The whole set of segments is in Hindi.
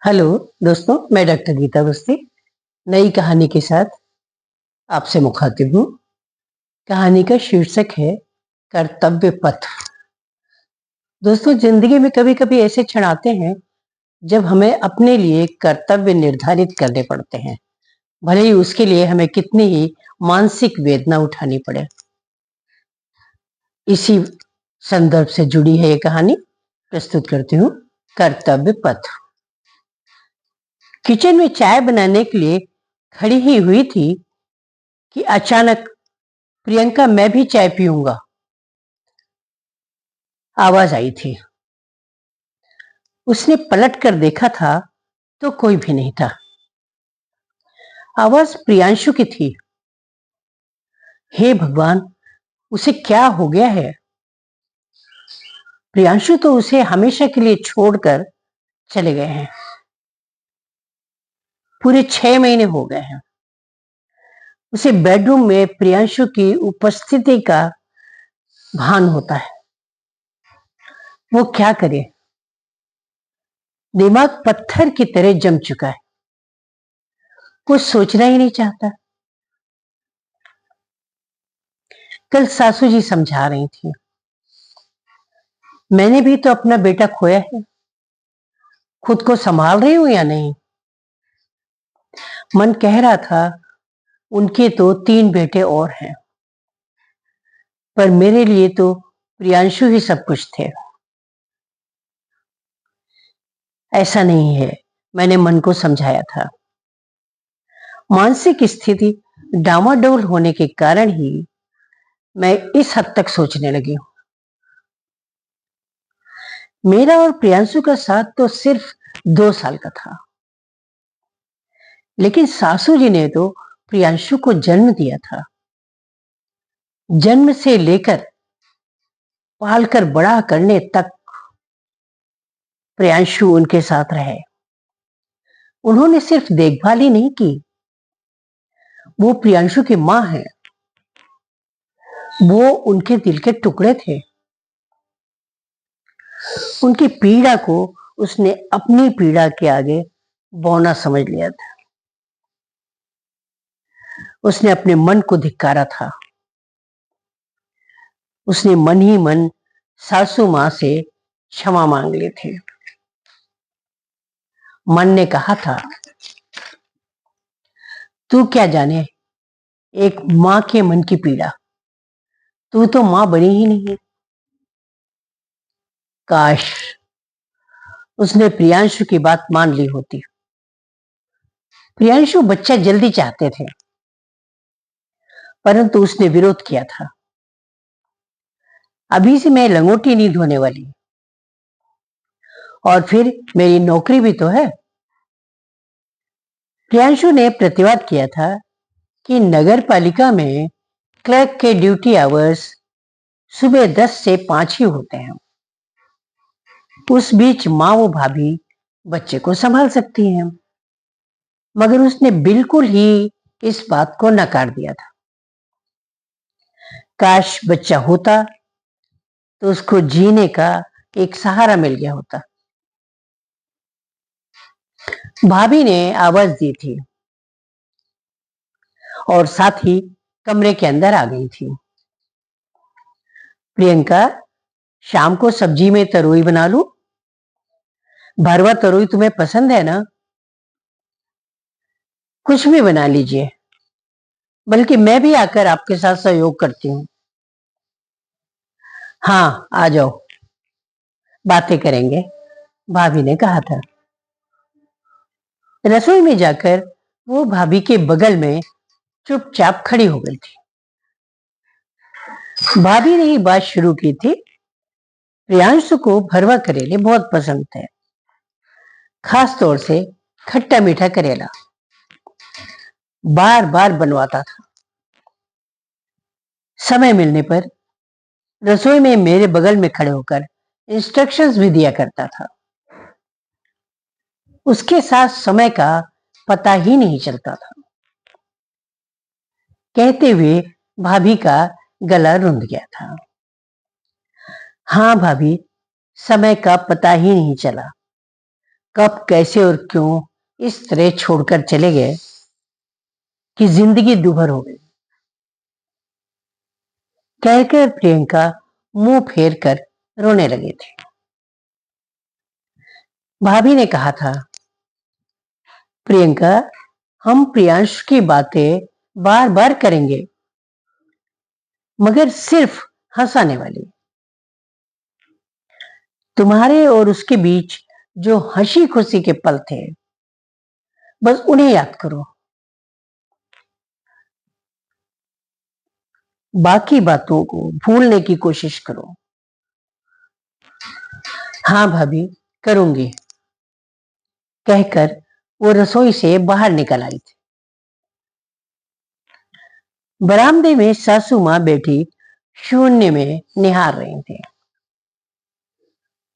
हेलो दोस्तों, मैं डॉक्टर गीता अवस्थी नई कहानी के साथ आपसे मुखातिब हूँ। कहानी का शीर्षक है कर्तव्य पथ। दोस्तों, जिंदगी में कभी कभी ऐसे क्षण आते हैं जब हमें अपने लिए कर्तव्य निर्धारित करने पड़ते हैं, भले ही उसके लिए हमें कितनी ही मानसिक वेदना उठानी पड़े। इसी संदर्भ से जुड़ी है ये कहानी। प्रस्तुत करती हूँ कर्तव्य पथ। किचन में चाय बनाने के लिए खड़ी ही हुई थी कि अचानक प्रियंका, मैं भी चाय पीऊंगा, आवाज आई थी। उसने पलट कर देखा था तो कोई भी नहीं था। आवाज प्रियांशु की थी। हे भगवान, उसे क्या हो गया है? प्रियांशु तो उसे हमेशा के लिए छोड़कर चले गए हैं। पूरे 6 महीने हो गए हैं। उसे बेडरूम में प्रियांशु की उपस्थिति का भान होता है। वो क्या करे? दिमाग पत्थर की तरह जम चुका है। कुछ सोचना ही नहीं चाहता। कल सासू जी समझा रही थी, मैंने भी तो अपना बेटा खोया है, खुद को संभाल रही हूं या नहीं। मन कह रहा था उनके तो 3 बेटे और हैं, पर मेरे लिए तो प्रियांशु ही सब कुछ थे। ऐसा नहीं है, मैंने मन को समझाया था। मानसिक स्थिति डामाडोल होने के कारण ही मैं इस हद तक सोचने लगी हूं। मेरा और प्रियांशु का साथ तो सिर्फ 2 साल का था, लेकिन सासू जी ने तो प्रियांशु को जन्म दिया था। जन्म से लेकर पालकर बड़ा करने तक प्रियांशु उनके साथ रहे। उन्होंने सिर्फ देखभाल ही नहीं की, वो प्रियांशु की मां है। वो उनके दिल के टुकड़े थे। उनकी पीड़ा को उसने अपनी पीड़ा के आगे बौना समझ लिया था। उसने अपने मन को धिक्कारा था। उसने मन ही मन सासू मां से क्षमा मांग ली थी। मन ने कहा था, तू क्या जाने एक मां के मन की पीड़ा, तू तो मां बनी ही नहीं। काश उसने प्रियांशु की बात मान ली होती। प्रियांशु बच्चा जल्दी चाहते थे, परंतु उसने विरोध किया था। अभी से मैं लंगोटी नहीं धोने वाली, और फिर मेरी नौकरी भी तो है। प्रियांशु ने प्रतिवाद किया था कि नगर पालिका में क्लर्क के ड्यूटी आवर्स सुबह 10 से 5 ही होते हैं। उस बीच माँ वो भाभी बच्चे को संभाल सकती हैं। मगर उसने बिल्कुल ही इस बात को नकार दिया था। काश बच्चा होता तो उसको जीने का एक सहारा मिल गया होता। भाभी ने आवाज दी थी और साथ ही कमरे के अंदर आ गई थी। प्रियंका, शाम को सब्जी में तरोई बना लूं? भरवा तरोई तुम्हें पसंद है ना? कुछ भी बना लीजिए, बल्कि मैं भी आकर आपके साथ सहयोग करती हूँ। हाँ, आ जाओ, बातें करेंगे, भाभी ने कहा था। रसोई में जाकर वो भाभी के बगल में चुपचाप खड़ी हो गई थी। भाभी ने ही बात शुरू की थी। प्रियांशु को भरवा करेले बहुत पसंद थे, खास तौर से खट्टा मीठा करेला। बार बार बनवाता था। समय मिलने पर रसोई में मेरे बगल में खड़े होकर इंस्ट्रक्शंस भी दिया करता था। उसके साथ समय का पता ही नहीं चलता था। कहते हुए भाभी का गला रुंध गया था। हाँ भाभी, समय का पता ही नहीं चला। कब, कैसे और क्यों इस तरह छोड़कर चले गए कि जिंदगी दूभर हो गई। कहकर प्रियंका मुंह फेर कर रोने लगी थी। भाभी ने कहा था, प्रियंका, हम प्रियांश की बातें बार बार करेंगे, मगर सिर्फ हंसाने वाली। तुम्हारे और उसके बीच जो हंसी खुशी के पल थे, बस उन्हें याद करो। बाकी बातों को भूलने की कोशिश करो। हाँ भाभी, करूंगी, कहकर वो रसोई से बाहर निकल आई थी। बरामदे में सासू मां बैठी शून्य में निहार रही थी।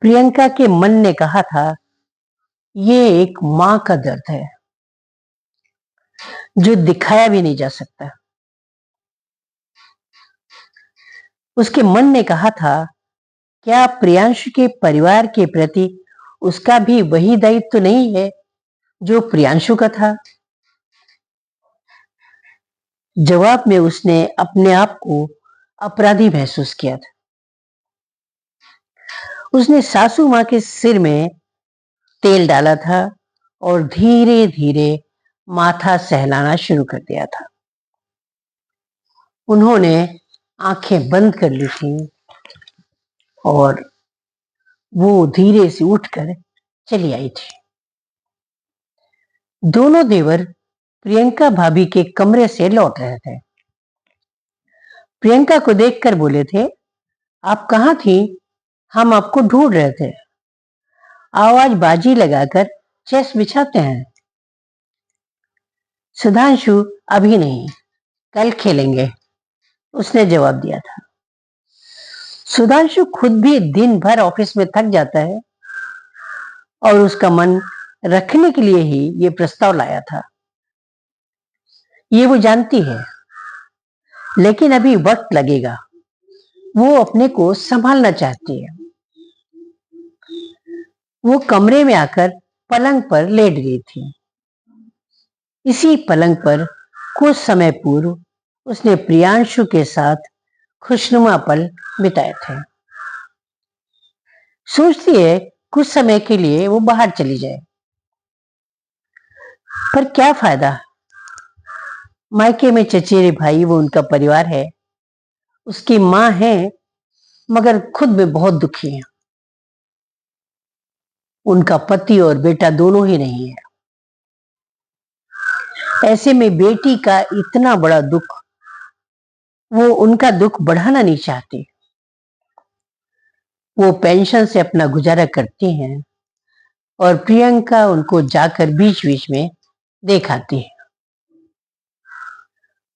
प्रियंका के मन ने कहा था, ये एक मां का दर्द है जो दिखाया भी नहीं जा सकता। उसके मन ने कहा था, क्या प्रियांशु के परिवार के प्रति उसका भी वही दायित्व तो नहीं है जो प्रियांशु का था। जवाब में उसने अपने आप को अपराधी महसूस किया था। उसने सासू मां के सिर में तेल डाला था और धीरे धीरे माथा सहलाना शुरू कर दिया था। उन्होंने आंखें बंद कर ली थी और वो धीरे से उठकर चली आई थी। दोनों देवर प्रियंका भाभी के कमरे से लौट रहे थे। प्रियंका को देखकर बोले थे, आप कहाँ थी? हम आपको ढूंढ रहे थे। आवाज बाजी लगाकर चेस बिछाते हैं। सुधांशु, अभी नहीं, कल खेलेंगे, उसने जवाब दिया था। सुधांशु खुद भी दिन भर ऑफिस में थक जाता है और उसका मन रखने के लिए ही ये प्रस्ताव लाया था। ये वो जानती है, लेकिन अभी वक्त लगेगा। वो अपने को संभालना चाहती है। वो कमरे में आकर पलंग पर लेट गई थी। इसी पलंग पर कुछ समय पूर्व उसने प्रियांशु के साथ खुशनुमा पल बिताए थे। सोचती है कुछ समय के लिए वो बाहर चली जाए, पर क्या फायदा? मायके में चचेरे भाई, वो उनका परिवार है। उसकी मां है, मगर खुद में बहुत दुखी है। उनका पति और बेटा दोनों ही नहीं है। ऐसे में बेटी का इतना बड़ा दुख, वो उनका दुख बढ़ाना नहीं चाहती। वो पेंशन से अपना गुजारा करती हैं और प्रियंका उनको जाकर बीच बीच में देखाती है।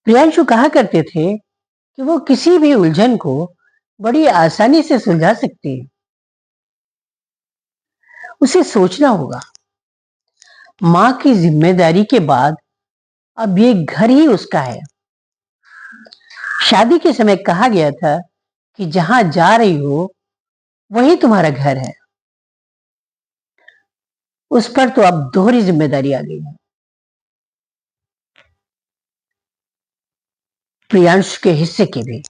प्रियांशु कहा करते थे कि वो किसी भी उलझन को बड़ी आसानी से सुलझा सकती है। उसे सोचना होगा, मां की जिम्मेदारी के बाद अब ये घर ही उसका है। शादी के समय कहा गया था कि जहां जा रही हो वही तुम्हारा घर है। उस पर तो अब दोहरी जिम्मेदारी आ गई है। प्रियांशु के हिस्से की भी।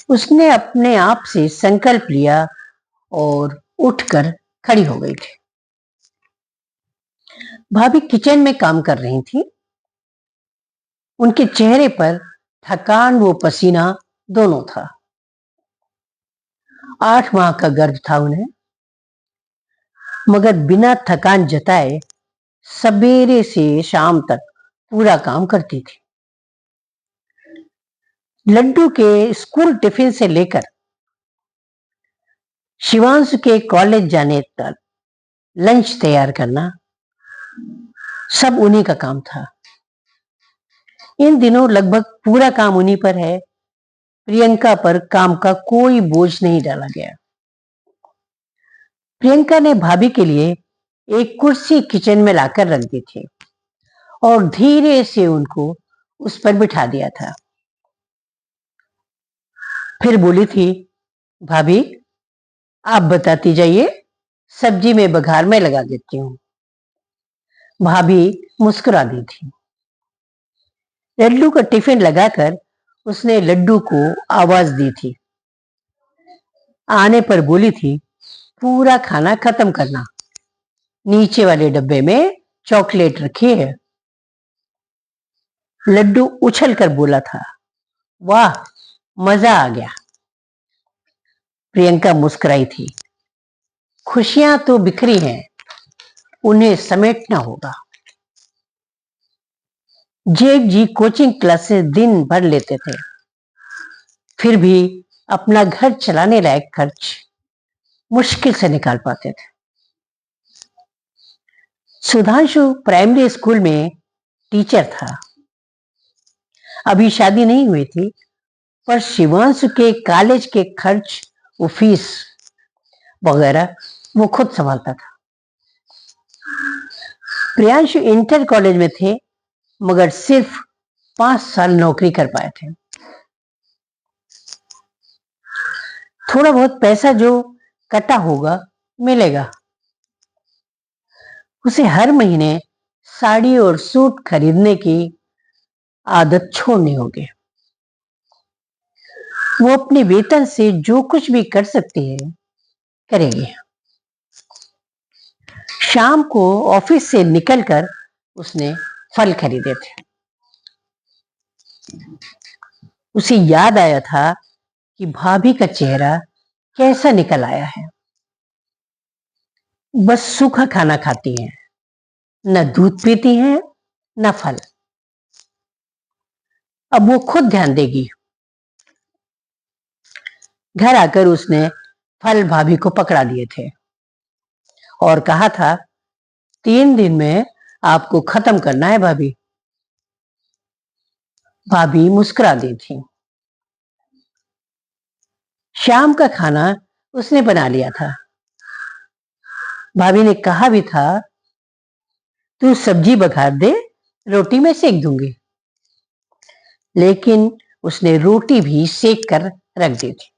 उसने अपने आप से संकल्प लिया और उठकर खड़ी हो गई थी। भाभी किचन में काम कर रही थी। उनके चेहरे पर थकान व पसीना दोनों था। 8 माह का गर्भ था उन्हें, मगर बिना थकान जताए सवेरे से शाम तक पूरा काम करती थी। लड्डू के स्कूल टिफिन से लेकर शिवांशु के कॉलेज जाने तक लंच तैयार करना सब उन्हीं का काम था। इन दिनों लगभग पूरा काम उन्हीं पर है। प्रियंका पर काम का कोई बोझ नहीं डाला गया। प्रियंका ने भाभी के लिए एक कुर्सी किचन में लाकर रख दी थी और धीरे से उनको उस पर बिठा दिया था। फिर बोली थी, भाभी, आप बताती जाइए, सब्जी में बघार में लगा देती हूँ। भाभी मुस्कुरा दी थी। लड्डू का टिफिन लगाकर उसने लड्डू को आवाज दी थी। आने पर बोली थी, पूरा खाना खत्म करना, नीचे वाले डब्बे में चॉकलेट रखी है। लड्डू उछल कर बोला था, वाह, मजा आ गया। प्रियंका मुस्कुराई थी। खुशियां तो बिखरी हैं, उन्हें समेटना होगा। जेठ जी कोचिंग क्लासेस दिन भर लेते थे, फिर भी अपना घर चलाने लायक खर्च मुश्किल से निकाल पाते थे। सुधांशु प्राइमरी स्कूल में टीचर था। अभी शादी नहीं हुई थी, पर शिवांशु के कॉलेज के खर्च, वो फीस वगैरह वो खुद संभालता था। प्रियांशु इंटर कॉलेज में थे, मगर सिर्फ 5 साल नौकरी कर पाए थे। थोड़ा बहुत पैसा जो कटा होगा मिलेगा। उसे हर महीने साड़ी और सूट खरीदने की आदत छोड़नी होगी। वो अपने वेतन से जो कुछ भी कर सकती है करेगी। शाम को ऑफिस से निकलकर उसने फल खरीदे थे। उसे याद आया था कि भाभी का चेहरा कैसा निकल आया है। बस सूखा खाना खाती हैं, न दूध पीती हैं, न फल। अब वो खुद ध्यान देगी। घर आकर उसने फल भाभी को पकड़ा दिए थे और कहा था, 3 दिन में आपको खत्म करना है भाभी। भाभी मुस्कुरा दी थी। शाम का खाना उसने बना लिया था। भाभी ने कहा भी था, तू सब्जी बघार दे, रोटी में सेक दूंगी। लेकिन उसने रोटी भी सेक कर रख दी थी।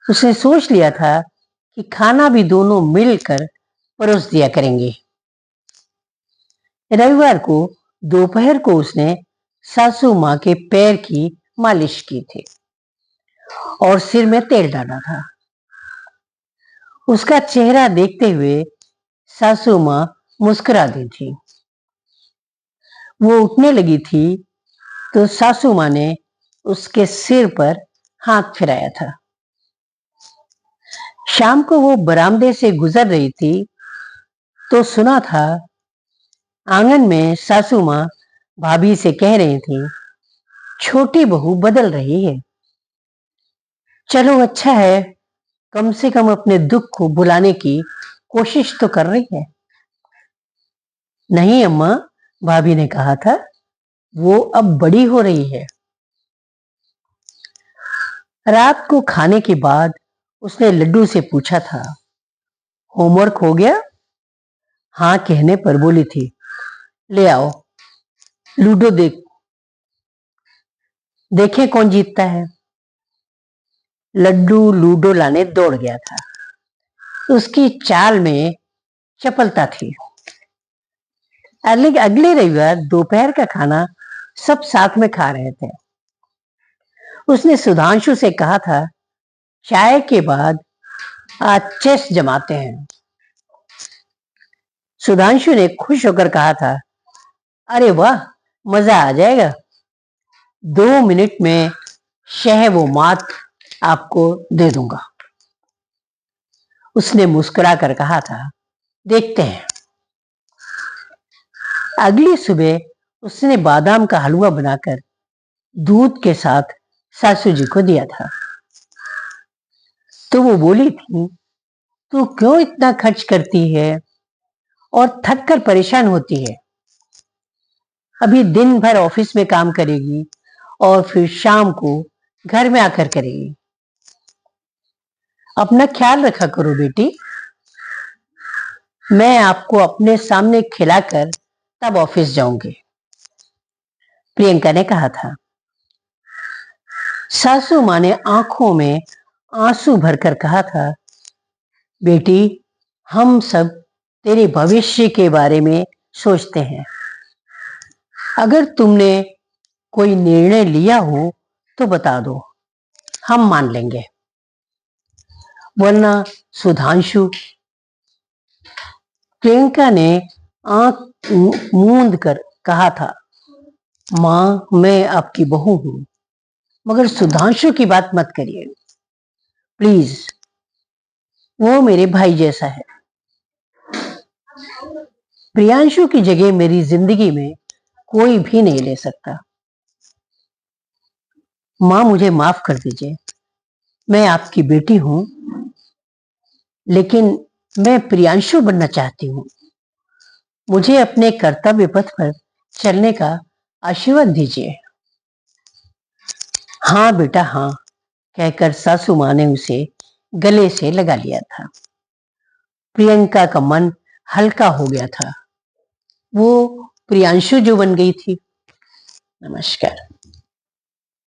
उसने सोच लिया था कि खाना भी दोनों मिलकर परोस दिया करेंगे। रविवार को दोपहर को उसने सासू माँ के पैर की मालिश की थी और सिर में तेल डाला था। उसका चेहरा देखते हुए सासू माँ मुस्कुरा दी थी। वो उठने लगी थी तो सासू माँ ने उसके सिर पर हाथ फिराया था। शाम को वो बरामदे से गुजर रही थी तो सुना था, आंगन में सासू माँ भाभी से कह रही थी, छोटी बहू बदल रही है। चलो अच्छा है, कम से कम अपने दुख को भुलाने की कोशिश तो कर रही है। नहीं अम्मा, भाभी ने कहा था, वो अब बड़ी हो रही है। रात को खाने के बाद उसने लड्डू से पूछा था, होमवर्क हो गया? हाँ कहने पर बोली थी, ले आओ लूडो देखें कौन जीतता है। लड्डू लूडो लाने दौड़ गया था। उसकी चाल में चपलता थी। अगले रविवार दोपहर का खाना सब साथ में खा रहे थे। उसने सुधांशु से कहा था, चाय के बाद आज चेस जमाते हैं। सुधांशु ने खुश होकर कहा था, अरे वाह, मजा आ जाएगा। 2 मिनट में शह वो मात आपको दे दूंगा। उसने मुस्कुरा कर कहा था, देखते हैं। अगली सुबह उसने बादाम का हलवा बनाकर दूध के साथ सासू जी को दिया था। तो वो बोली थी, तू क्यों इतना खर्च करती है और थक कर परेशान होती है? अभी दिन भर ऑफिस में काम करेगी और फिर शाम को घर में आकर करेगी। अपना ख्याल रखा करो बेटी। मैं आपको अपने सामने खिलाकर तब ऑफिस जाऊंगी, प्रियंका ने कहा था। सासू माँ ने आंखों में आंसू भरकर कहा था, बेटी, हम सब तेरे भविष्य के बारे में सोचते हैं। अगर तुमने कोई निर्णय लिया हो तो बता दो, हम मान लेंगे। वरना सुधांशु, प्रियंका ने आंख मूंद कर कहा था, माँ मैं आपकी बहू हूं, मगर सुधांशु की बात मत करिए प्लीज, वो मेरे भाई जैसा है। प्रियांशु की जगह मेरी जिंदगी में कोई भी नहीं ले सकता। माँ मुझे माफ कर दीजिए, मैं आपकी बेटी हूं, लेकिन मैं प्रियांशु बनना चाहती हूँ। मुझे अपने कर्तव्य पथ पर चलने का आशीर्वाद दीजिए। हाँ बेटा हाँ, कहकर सासू माँ ने उसे गले से लगा लिया था। प्रियंका का मन हल्का हो गया था। वो प्रियांशु जो बन गई थी। नमस्कार।